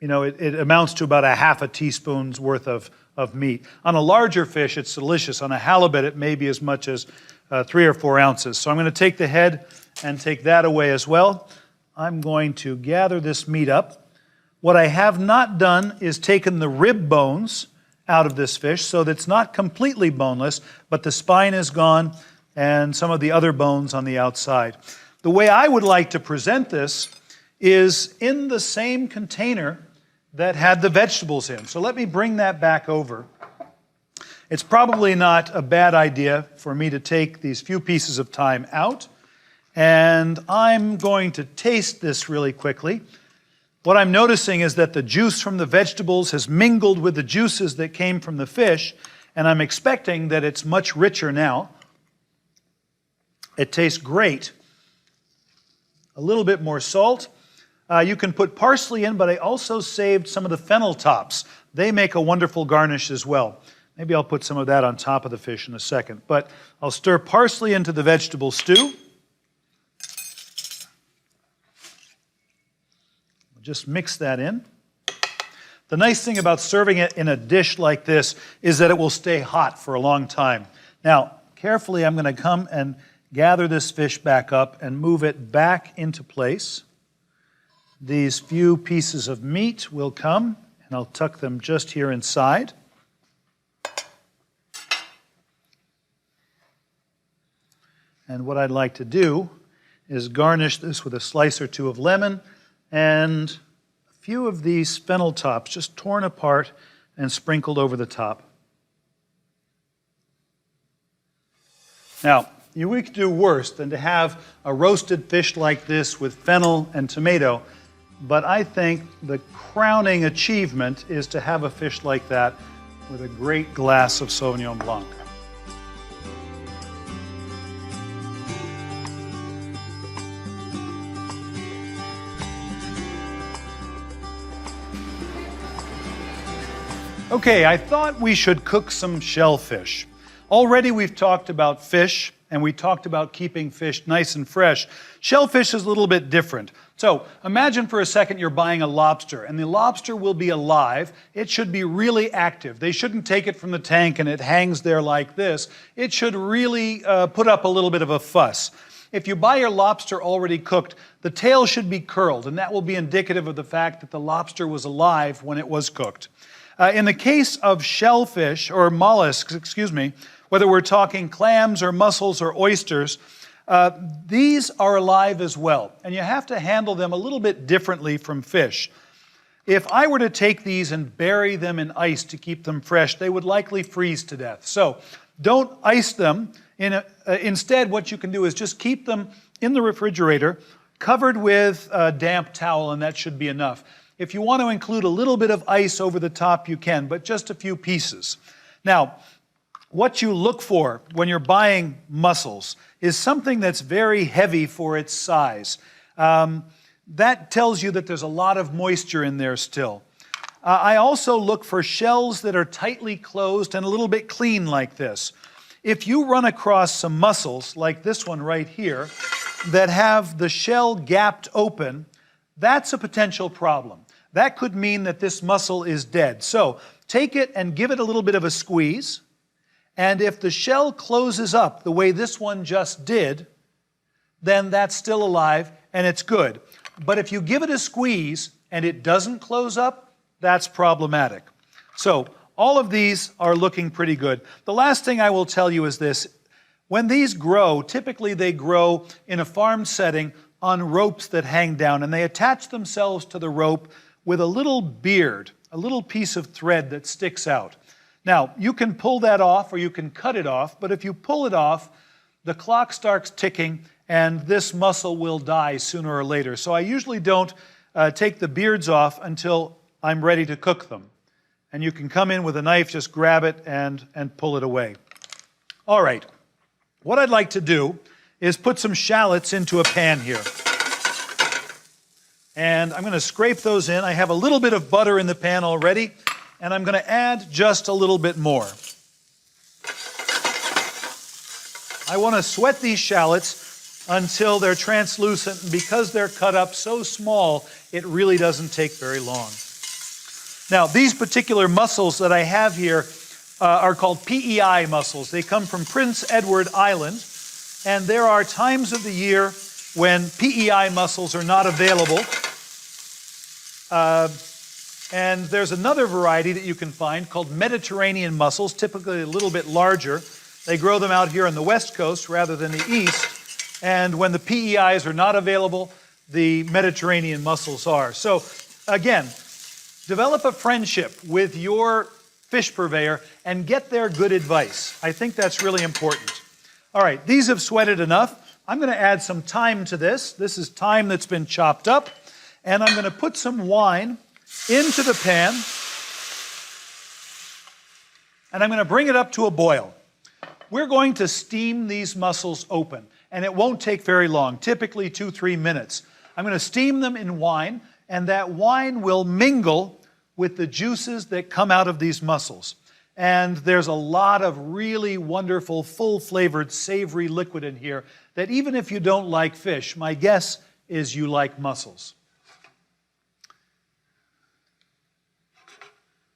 It amounts to about a half a teaspoon's worth of meat. On a larger fish, it's delicious. On a halibut, it may be as much as 3 or 4 ounces. So I'm going to take the head and take that away as well. I'm going to gather this meat up. What I have not done is taken the rib bones out of this fish, so that it's not completely boneless, but the spine is gone and some of the other bones on the outside. The way I would like to present this is in the same container that had the vegetables in. So let me bring that back over. It's probably not a bad idea for me to take these few pieces of thyme out, and I'm going to taste this really quickly. What I'm noticing is that the juice from the vegetables has mingled with the juices that came from the fish, and I'm expecting that it's much richer now. It tastes great. A little bit more salt. You can put parsley in, but I also saved some of the fennel tops. They make a wonderful garnish as well. Maybe I'll put some of that on top of the fish in a second. But I'll stir parsley into the vegetable stew. Just mix that in. The nice thing about serving it in a dish like this is that it will stay hot for a long time. Now, carefully, I'm going to come and gather this fish back up and move it back into place. These few pieces of meat will come, and I'll tuck them just here inside. And what I'd like to do is garnish this with a slice or two of lemon and a few of these fennel tops just torn apart and sprinkled over the top. Now, we could do worse than to have a roasted fish like this with fennel and tomato, but I think the crowning achievement is to have a fish like that with a great glass of Sauvignon Blanc. Okay, I thought we should cook some shellfish. Already we've talked about fish, and we talked about keeping fish nice and fresh. Shellfish is a little bit different. So imagine for a second you're buying a lobster, and the lobster will be alive. It should be really active. They shouldn't take it from the tank and it hangs there like this. It should really put up a little bit of a fuss. If you buy your lobster already cooked, the tail should be curled, and that will be indicative of the fact that the lobster was alive when it was cooked. In the case of shellfish, or mollusks, whether we're talking clams or mussels or oysters, these are alive as well, and you have to handle them a little bit differently from fish. If I were to take these and bury them in ice to keep them fresh, they would likely freeze to death. So don't ice them. Instead, what you can do is just keep them in the refrigerator, covered with a damp towel, and that should be enough. If you want to include a little bit of ice over the top, you can, but just a few pieces. Now, what you look for when you're buying mussels is something that's very heavy for its size. That tells you that there's a lot of moisture in there still. I also look for shells that are tightly closed and a little bit clean like this. If you run across some mussels, like this one right here, that have the shell gapped open, that's a potential problem. That could mean that this mussel is dead. So take it and give it a little bit of a squeeze. And if the shell closes up the way this one just did, then that's still alive and it's good. But if you give it a squeeze and it doesn't close up, that's problematic. So all of these are looking pretty good. The last thing I will tell you is this. When these grow, typically they grow in a farm setting on ropes that hang down, and they attach themselves to the rope with a little beard, a little piece of thread that sticks out. Now, you can pull that off or you can cut it off, but if you pull it off, the clock starts ticking and this mussel will die sooner or later. So I usually don't take the beards off until I'm ready to cook them. And you can come in with a knife, just grab it and pull it away. All right, what I'd like to do is put some shallots into a pan here. And I'm going to scrape those in. I have a little bit of butter in the pan already, and I'm going to add just a little bit more. I want to sweat these shallots until they're translucent. And because they're cut up so small, it really doesn't take very long. Now, these particular mussels that I have here are called PEI mussels. They come from Prince Edward Island, and there are times of the year when PEI mussels are not available. And there's another variety that you can find called Mediterranean mussels, typically a little bit larger. They grow them out here on the west coast rather than the east. And when the PEIs are not available, the Mediterranean mussels are. So again, develop a friendship with your fish purveyor and get their good advice. I think that's really important. All right, these have sweated enough. I'm going to add some thyme to this. This is thyme that's been chopped up. And I'm going to put some wine into the pan. And I'm going to bring it up to a boil. We're going to steam these mussels open. And it won't take very long, typically 2-3 minutes. I'm going to steam them in wine, and that wine will mingle with the juices that come out of these mussels. And there's a lot of really wonderful, full-flavored, savory liquid in here that even if you don't like fish, my guess is you like mussels.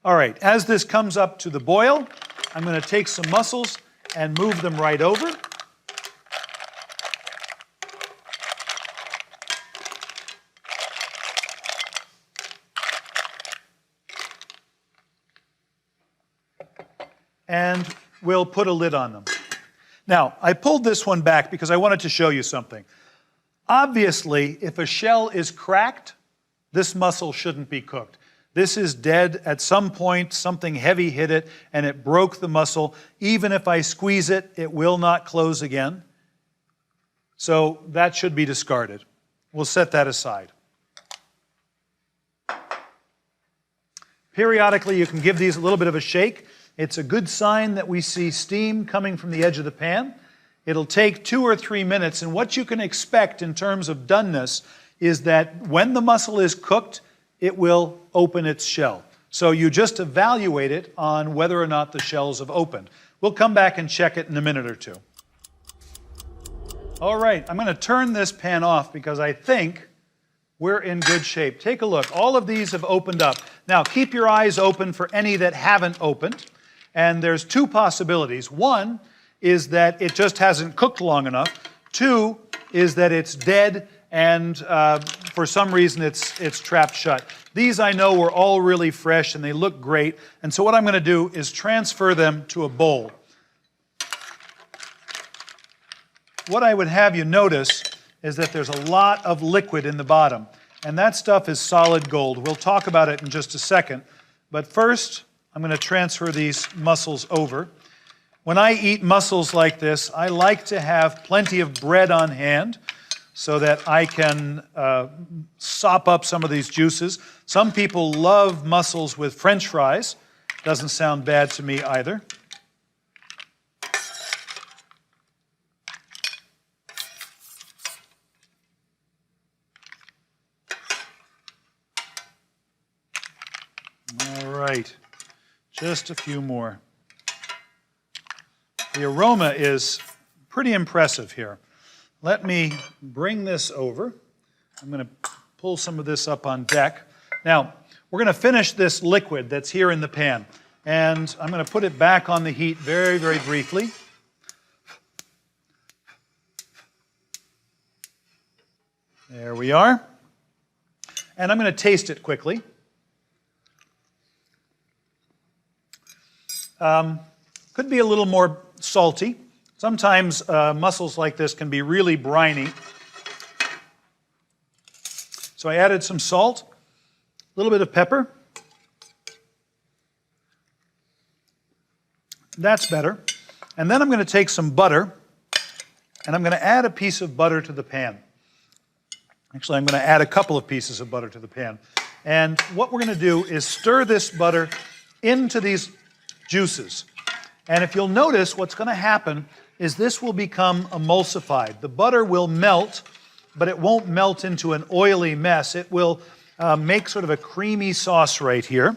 All right, as this comes up to the boil, I'm going to take some mussels and move them right over. And we'll put a lid on them. Now, I pulled this one back because I wanted to show you something. Obviously, if a shell is cracked, this mussel shouldn't be cooked. This is dead. At some point, something heavy hit it and it broke the mussel. Even if I squeeze it, it will not close again. So that should be discarded. We'll set that aside. Periodically, you can give these a little bit of a shake. It's a good sign that we see steam coming from the edge of the pan. It'll take 2 or 3 minutes, and what you can expect in terms of doneness is that when the mussel is cooked, it will open its shell. So you just evaluate it on whether or not the shells have opened. We'll come back and check it in a minute or two. All right, I'm going to turn this pan off because I think we're in good shape. Take a look. All of these have opened up. Now, keep your eyes open for any that haven't opened. And there's 2 possibilities. One is that it just hasn't cooked long enough. 2 is that it's dead and for some reason it's trapped shut. These I know were all really fresh and they look great. And so what I'm going to do is transfer them to a bowl. What I would have you notice is that there's a lot of liquid in the bottom. And that stuff is solid gold. We'll talk about it in just a second. But first, I'm going to transfer these mussels over. When I eat mussels like this, I like to have plenty of bread on hand so that I can sop up some of these juices. Some people love mussels with French fries. Doesn't sound bad to me either. All right. Just a few more. The aroma is pretty impressive here. Let me bring this over. I'm going to pull some of this up on deck. Now, we're going to finish this liquid that's here in the pan. And I'm going to put it back on the heat very, very briefly. There we are. And I'm going to taste it quickly. Could be a little more salty. Sometimes mussels like this can be really briny. So I added some salt, a little bit of pepper. That's better. And then I'm going to take some butter, and I'm going to add a piece of butter to the pan. Actually, I'm going to add a couple of pieces of butter to the pan. And what we're going to do is stir this butter into these juices. And if you'll notice, what's going to happen is this will become emulsified. The butter will melt, but it won't melt into an oily mess. It will make sort of a creamy sauce right here.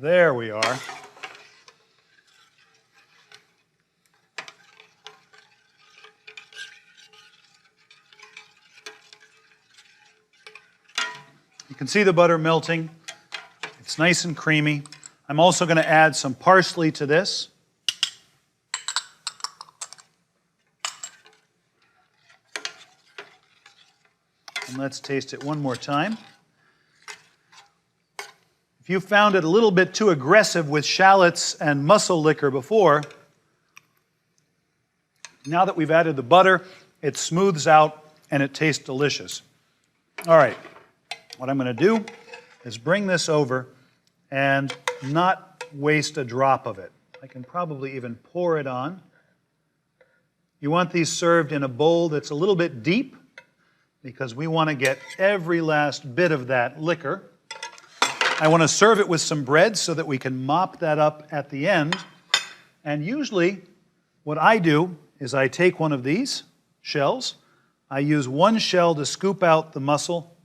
There we are. You can see the butter melting. It's nice and creamy. I'm also going to add some parsley to this. And let's taste it one more time. If you found it a little bit too aggressive with shallots and mussel liquor before, now that we've added the butter, it smooths out and it tastes delicious. All right, what I'm going to do is bring this over and not waste a drop of it. I can probably even pour it on. You want these served in a bowl that's a little bit deep because we want to get every last bit of that liquor. I want to serve it with some bread so that we can mop that up at the end. And usually what I do is I take one of these shells. I use one shell to scoop out the mussel.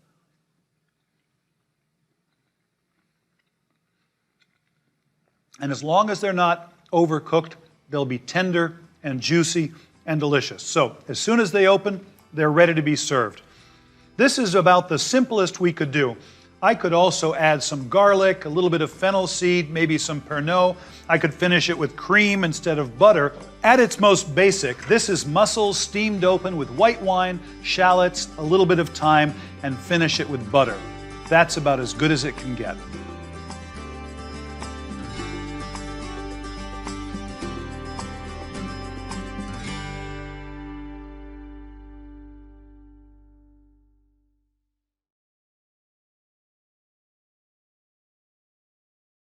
And as long as they're not overcooked, they'll be tender and juicy and delicious. So as soon as they open, they're ready to be served. This is about the simplest we could do. I could also add some garlic, a little bit of fennel seed, maybe some Pernod. I could finish it with cream instead of butter. At its most basic, this is mussels steamed open with white wine, shallots, a little bit of thyme, and finish it with butter. That's about as good as it can get.